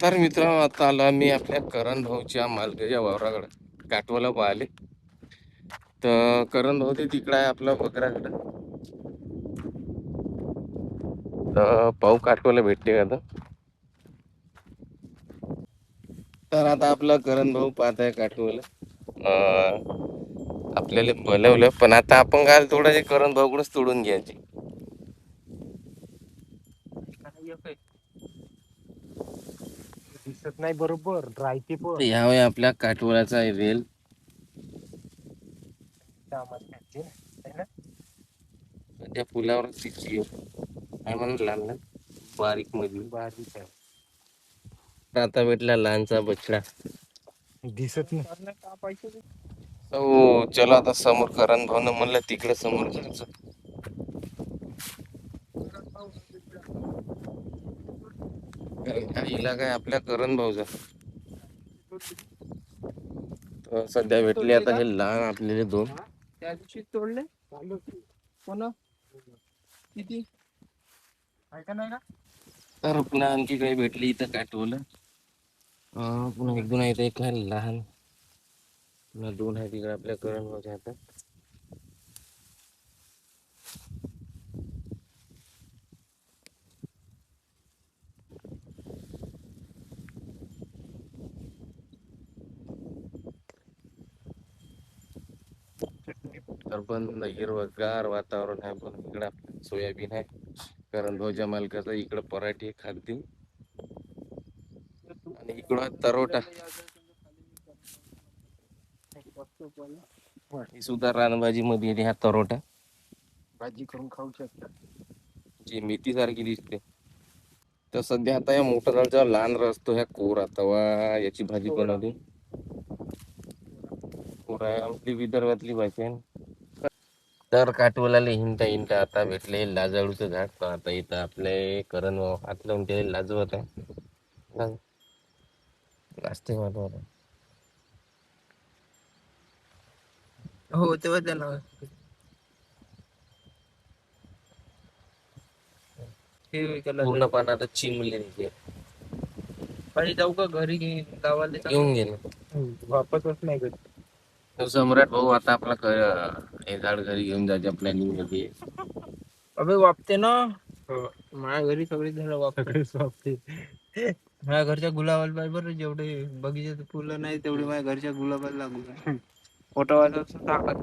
तर मित्रांनो, आता आलो आम्ही आपल्या करण भाऊच्या मालकाच्या वावराकडे काटवाला पाहिले. तर करण भाऊ ते तिकडं आहे आपला बकराकडं. तर पाहू काटवाला भेटते का तर आता आपला करण भाऊ पाहत आहे काटवाला. आपल्याला बोलवलं, पण आता आपण काय थोडं करण भाऊकडूनच तोडून घ्यायची. दिसत नाही बरोबर राहते पण यावेळी आपल्या काटवळाचा रेल त्या पुलावर तिची काय म्हणून लागला बारीक मध्ये. बारीक आहे. आता भेटला लहानचा बछडा. दिसत नाही. हो चला आता समोर करण भाऊन म्हणलं तिकडे समोर जायचं. हिला काय आपल्या करण भाऊचा तर सध्या भेटले आता हे लहान आपल्याला दोन. त्या दिवशी तोडले कोण किती ऐका नाही का. तर पुन्हा आणखी काही भेटली इथं काटवलं. पुन्हा एक दोन आहेत, एक आहे लहान, पुन्हा दोन आहे तिकडे आपल्या करण भाऊच्या हातात. तर पण हिरवगार वातावरण आहे. पण इकडे आपलं सोयाबीन आहे. करण भाऊच्या मालकाचा इकडं पराठी खालती आणि इकडं तरोटा. ही सुद्धा रानभाजी मध्ये येते हा तरोटा, भाजी करून खाऊ शकता. जी मेथी सारखी दिसते. तर सध्या आता या मोठा लहान रस ह्या कोरा तवा याची भाजी बनवली. कोरा आपली विदर्भातली भाषा आहे. तर काटवलाले हिंटा हिंटा आता भेटले लाजाळूचं झाड. पण आता इथं आपले करण हात लावून ते लाजवत आहे. लाजते मला. हो तेव्हा त्याला पूर्ण पान आता चिमले तिथे. पाणी जाऊ का घरी गावाला येऊन गेले. वापसच नाही भेट. सम्राट भाऊ आता आपला हे झाड घरी घेऊन जायच्या प्लॅनिंग मध्ये. अबे वापते ना. माझ्या घरी सगळी झाडं वापते. माझ्या घरच्या गुलाबाला पाहिजे बरं, जेवढे बगीच्यात फुलं नाही तेवढे माझ्या घरच्या गुलाबाला लागू. फोटोवाला ताकद.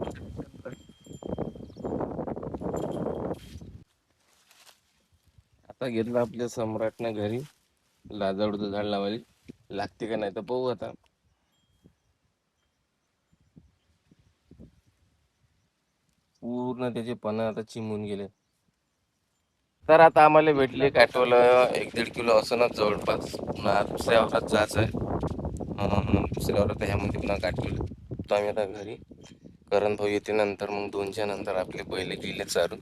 आता घेतलं आपल्या सम्राटनं घरी लाजाळूचं झाड लावायला. लागते का नाही तर पाहू आता. पूर्ण त्याचे पानं आता चिमून गेले. तर आता आम्हाला भेटले काटवलं 1-1.5 किलो असं ना जवळपास. पुन्हा दुसऱ्या वावरात जायचं आहे. दुसऱ्या वावरात ह्यामध्ये पुन्हा काटवलं तर आम्ही आता घरी. करण भाऊ येते नंतर, मग 2च्या नंतर आपले पहिले गेले चारून.